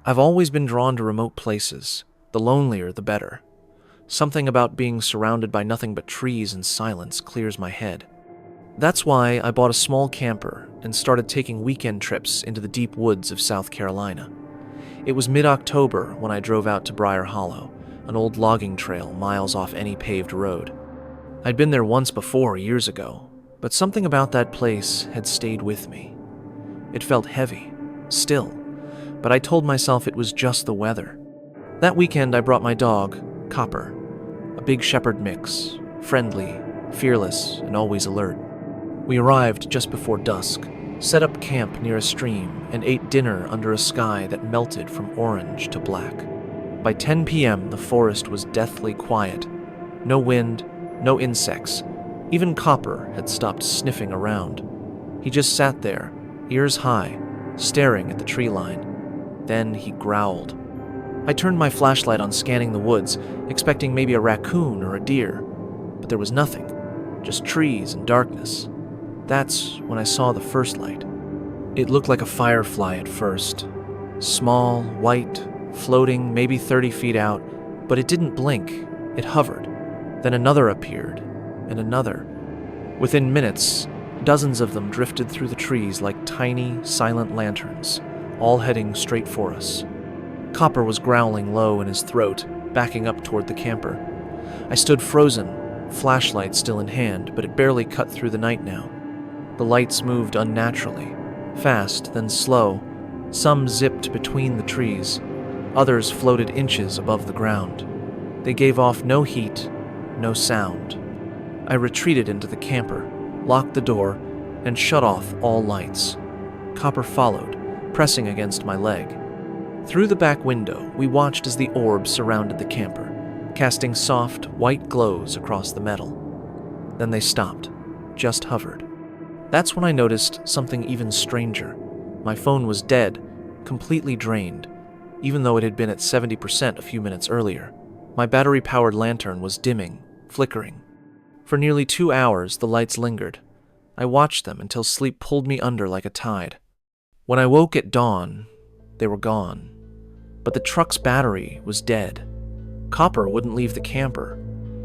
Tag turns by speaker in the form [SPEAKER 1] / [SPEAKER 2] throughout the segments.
[SPEAKER 1] I've always been drawn to remote places. The lonelier, the better. Something about being surrounded by nothing but trees and silence clears my head. That's why I bought a small camper and started taking weekend trips into the deep woods of South Carolina. It was mid-October when I drove out to Briar Hollow, an old logging trail miles off any paved road. I'd been there once before, years ago, but something about that place had stayed with me. It felt heavy, still, but I told myself it was just the weather. That weekend I brought my dog, Copper, a big shepherd mix, friendly, fearless, and always alert. We arrived just before dusk, set up camp near a stream, and ate dinner under a sky that melted from orange to black. By 10 p.m., the forest was deathly quiet. No wind, no insects. Even Copper had stopped sniffing around. He just sat there, ears high, staring at the tree line. Then he growled. I turned my flashlight on, scanning the woods, expecting maybe a raccoon or a deer. But there was nothing, just trees and darkness. That's when I saw the first light. It looked like a firefly at first. Small, white, floating maybe 30 feet out, but it didn't blink. It hovered. Then another appeared, and another. Within minutes, dozens of them drifted through the trees like tiny, silent lanterns, all heading straight for us. Copper was growling low in his throat, backing up toward the camper. I stood frozen, flashlight still in hand, but it barely cut through the night now. The lights moved unnaturally, fast, then slow. Some zipped between the trees. Others floated inches above the ground. They gave off no heat, no sound. I retreated into the camper, locked the door, and shut off all lights. Copper followed, pressing against my leg. Through the back window, we watched as the orbs surrounded the camper, casting soft, white glows across the metal. Then they stopped, just hovered. That's when I noticed something even stranger. My phone was dead, completely drained, even though it had been at 70% a few minutes earlier. My battery-powered lantern was dimming, flickering. For nearly 2 hours, the lights lingered. I watched them until sleep pulled me under like a tide. When I woke at dawn, they were gone. But the truck's battery was dead. Copper wouldn't leave the camper.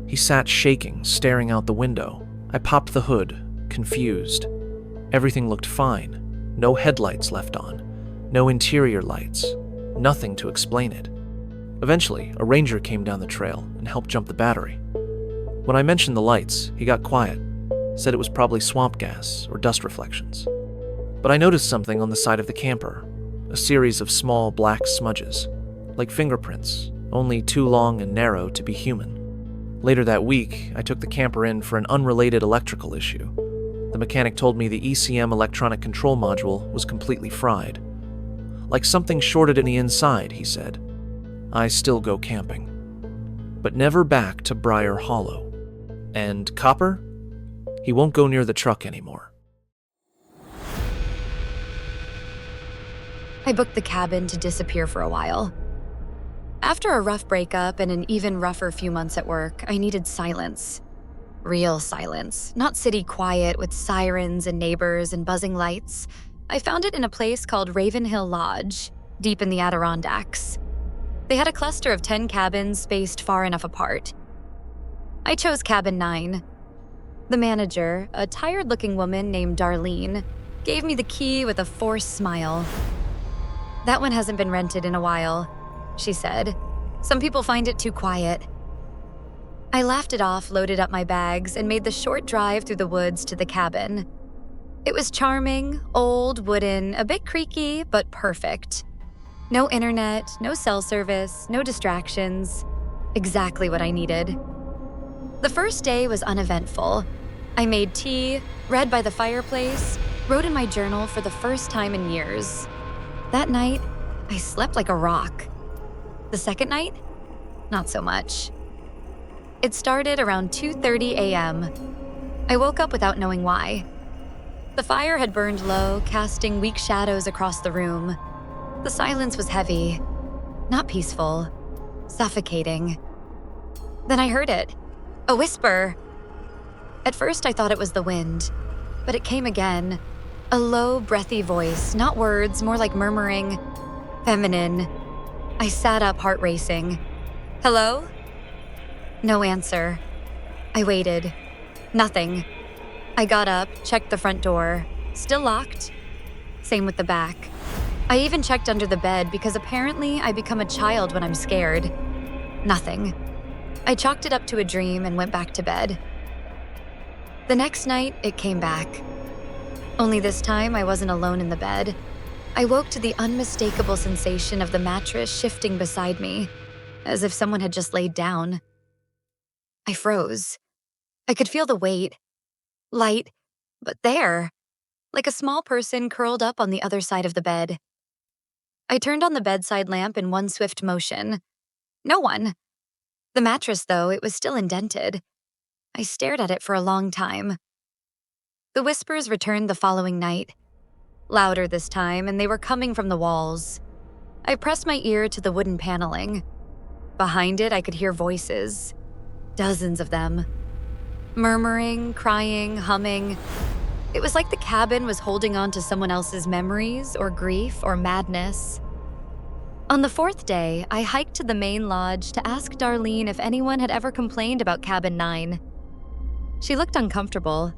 [SPEAKER 1] He sat shaking, staring out the window. I popped the hood, confused. Everything looked fine. No headlights left on. No interior lights. Nothing to explain it. Eventually, a ranger came down the trail and helped jump the battery. When I mentioned the lights, he got quiet, said it was probably swamp gas or dust reflections. But I noticed something on the side of the camper, a series of small black smudges, like fingerprints, only too long and narrow to be human. Later that week, I took the camper in for an unrelated electrical issue. The mechanic told me the ECM electronic control module was completely fried. Like something shorted in the inside, he said. I still go camping. But never back to Briar Hollow. And Copper? He won't go near the truck anymore.
[SPEAKER 2] I booked the cabin to disappear for a while. After a rough breakup and an even rougher few months at work, I needed silence. Real silence, not city quiet with sirens and neighbors and buzzing lights. I found it in a place called Ravenhill Lodge, deep in the Adirondacks. They had a cluster of 10 cabins spaced far enough apart. I chose cabin 9. The manager, a tired-looking woman named Darlene, gave me the key with a forced smile. "That one hasn't been rented in a while," she said. "Some people find it too quiet." I laughed it off, loaded up my bags, and made the short drive through the woods to the cabin. It was charming, old, wooden, a bit creaky, but perfect. No internet, no cell service, no distractions. Exactly what I needed. The first day was uneventful. I made tea, read by the fireplace, wrote in my journal for the first time in years. That night, I slept like a rock. The second night, not so much. It started around 2:30 a.m. I woke up without knowing why. The fire had burned low, casting weak shadows across the room. The silence was heavy, not peaceful, suffocating. Then I heard it, a whisper. At first I thought it was the wind, but it came again. A low, breathy voice, not words, more like murmuring, feminine, I sat up, heart racing. Hello? No answer. I waited. Nothing. I got up, checked the front door. Still locked. Same with the back. I even checked under the bed because apparently I become a child when I'm scared. Nothing. I chalked it up to a dream and went back to bed. The next night, it came back. Only this time, I wasn't alone in the bed. I woke to the unmistakable sensation of the mattress shifting beside me, as if someone had just laid down. I froze. I could feel the weight. Light, but there, like a small person curled up on the other side of the bed. I turned on the bedside lamp in one swift motion. No one. The mattress, though, it was still indented. I stared at it for a long time. The whispers returned the following night. Louder this time, and they were coming from the walls. I pressed my ear to the wooden paneling. Behind it, I could hear voices. Dozens of them. Murmuring, crying, humming. It was like the cabin was holding on to someone else's memories or grief or madness. On the fourth day, I hiked to the main lodge to ask Darlene if anyone had ever complained about Cabin 9. She looked uncomfortable.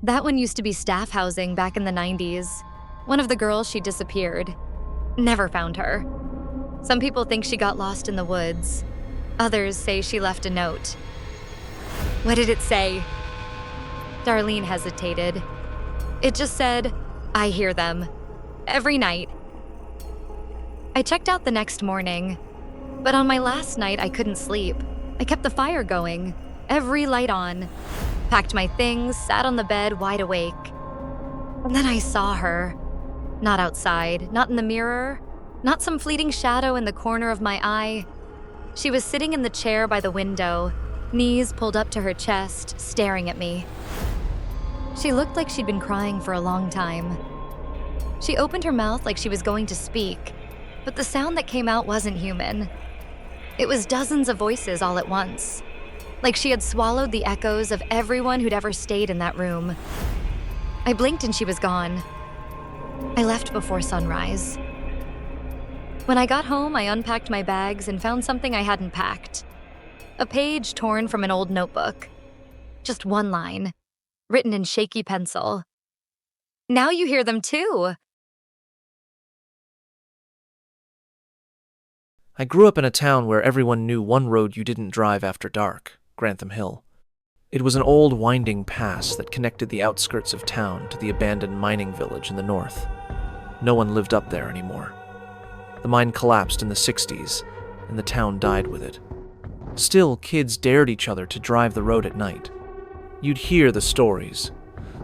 [SPEAKER 2] That one used to be staff housing back in the 90s. One of the girls, she disappeared. Never found her. Some people think she got lost in the woods. Others say she left a note. What did it say? Darlene hesitated. It just said, I hear them. Every night. I checked out the next morning. But on my last night, I couldn't sleep. I kept the fire going. Every light on. Packed my things, sat on the bed, wide awake. And then I saw her. Not outside, not in the mirror, not some fleeting shadow in the corner of my eye. She was sitting in the chair by the window, knees pulled up to her chest, staring at me. She looked like she'd been crying for a long time. She opened her mouth like she was going to speak, but the sound that came out wasn't human. It was dozens of voices all at once, like she had swallowed the echoes of everyone who'd ever stayed in that room. I blinked and she was gone. I left before sunrise. When I got home, I unpacked my bags and found something I hadn't packed. A page torn from an old notebook. Just one line, written in shaky pencil. Now you hear them too.
[SPEAKER 1] I grew up in a town where everyone knew one road you didn't drive after dark, Grantham Hill. It was an old winding pass that connected the outskirts of town to the abandoned mining village in the north. No one lived up there anymore. The mine collapsed in the 60s, and the town died with it. Still, kids dared each other to drive the road at night. You'd hear the stories.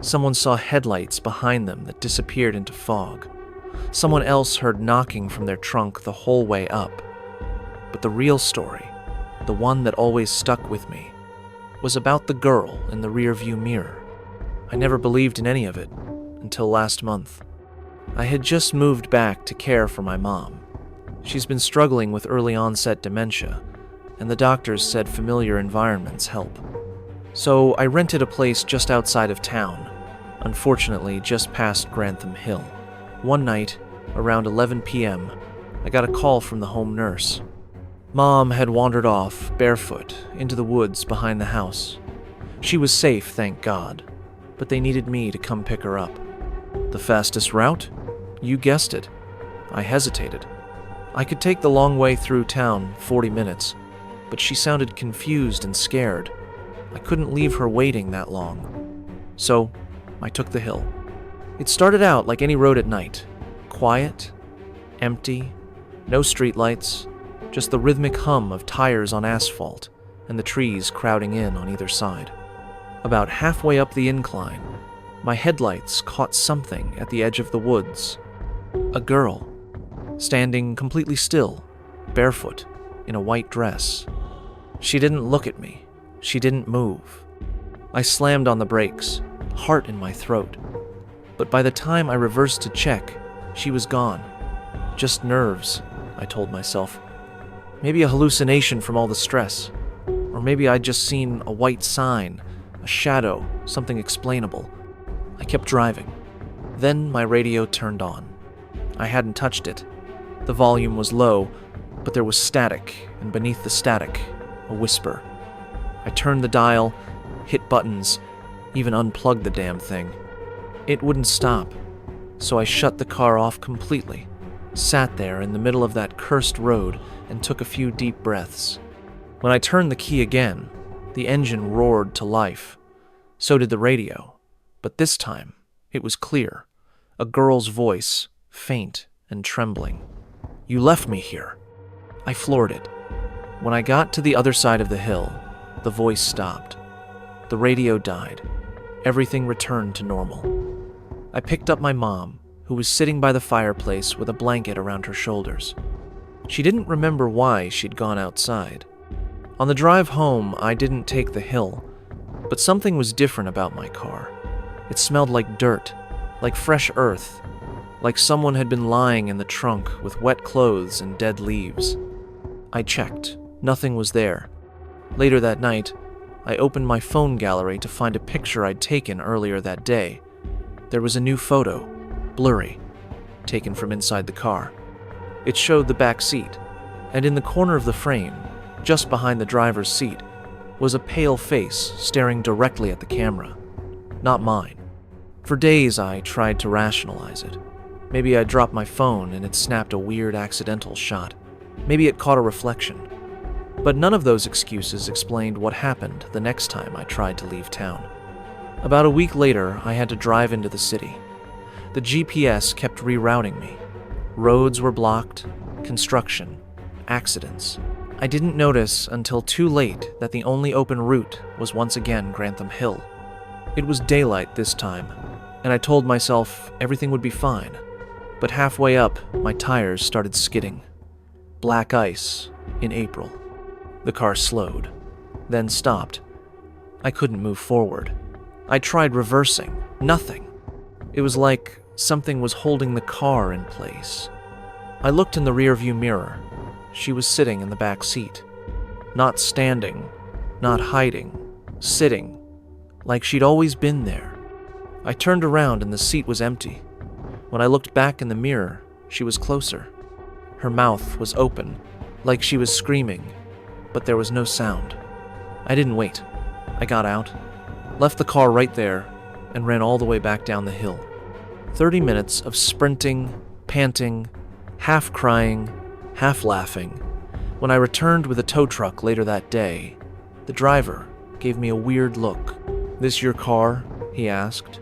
[SPEAKER 1] Someone saw headlights behind them that disappeared into fog. Someone else heard knocking from their trunk the whole way up. But the real story, the one that always stuck with me, was about the girl in the rearview mirror. I never believed in any of it until last month. I had just moved back to care for my mom. She's been struggling with early onset dementia, and the doctors said familiar environments help. So I rented a place just outside of town, unfortunately just past Grantham Hill. One night, around 11 p.m., I got a call from the home nurse. Mom had wandered off, barefoot, into the woods behind the house. She was safe, thank God, but they needed me to come pick her up. The fastest route? You guessed it. I hesitated. I could take the long way through town, 40 minutes, but she sounded confused and scared. I couldn't leave her waiting that long. So, I took the hill. It started out like any road at night. Quiet, empty, no streetlights, just the rhythmic hum of tires on asphalt and the trees crowding in on either side. About halfway up the incline, my headlights caught something at the edge of the woods. A girl, standing completely still, barefoot, in a white dress. She didn't look at me. She didn't move. I slammed on the brakes, heart in my throat. But by the time I reversed to check, she was gone. Just nerves, I told myself. Maybe a hallucination from all the stress. Or maybe I'd just seen a white sign, a shadow, something explainable. I kept driving. Then my radio turned on. I hadn't touched it. The volume was low, but there was static, and beneath the static, a whisper. I turned the dial, hit buttons, even unplugged the damn thing. It wouldn't stop, so I shut the car off completely, sat there in the middle of that cursed road, and took a few deep breaths. When I turned the key again, the engine roared to life. So did the radio, but this time it was clear. A girl's voice, faint and trembling. "You left me here." I floored it. When I got to the other side of the hill, the voice stopped. The radio died. Everything returned to normal. I picked up my mom, who was sitting by the fireplace with a blanket around her shoulders. She didn't remember why she'd gone outside. On the drive home, I didn't take the hill, but something was different about my car. It smelled like dirt, like fresh earth, like someone had been lying in the trunk with wet clothes and dead leaves. I checked. Nothing was there. Later that night, I opened my phone gallery to find a picture I'd taken earlier that day. There was a new photo, blurry, taken from inside the car. It showed the back seat, and in the corner of the frame, just behind the driver's seat, was a pale face staring directly at the camera. Not mine. For days I tried to rationalize it. Maybe I dropped my phone and it snapped a weird accidental shot. Maybe it caught a reflection. But none of those excuses explained what happened the next time I tried to leave town. About a week later, I had to drive into the city. The GPS kept rerouting me. Roads were blocked, construction, accidents. I didn't notice until too late that the only open route was once again Grantham Hill. It was daylight this time, and I told myself everything would be fine. But halfway up, my tires started skidding. Black ice in April. The car slowed, then stopped. I couldn't move forward. I tried reversing. Nothing. It was like something was holding the car in place. I looked in the rearview mirror. She was sitting in the back seat. Not standing, not hiding, sitting, like she'd always been there. I turned around and the seat was empty. When I looked back in the mirror, she was closer. Her mouth was open, like she was screaming, but there was no sound. I didn't wait. I got out, left the car right there, and ran all the way back down the hill. 30 minutes of sprinting, panting, half crying, half laughing. When I returned with a tow truck later that day, the driver gave me a weird look. "This your car?" he asked.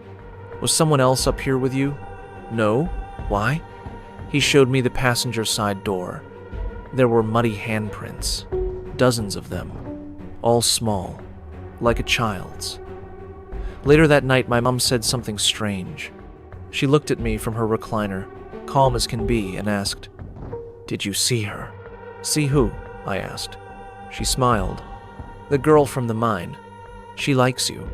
[SPEAKER 1] "Was someone else up here with you?" "No. Why?" He showed me the passenger side door. There were muddy handprints, dozens of them, all small, like a child's. Later that night, my mom said something strange. She looked at me from her recliner, calm as can be, and asked, "Did you see her?" "See who?" I asked. She smiled. "The girl from the mine. She likes you."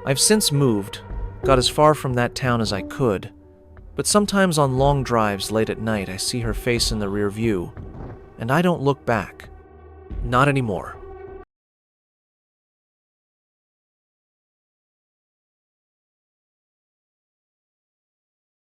[SPEAKER 1] I've since moved, got as far from that town as I could, but sometimes on long drives late at night I see her face in the rear view, and I don't look back. Not anymore.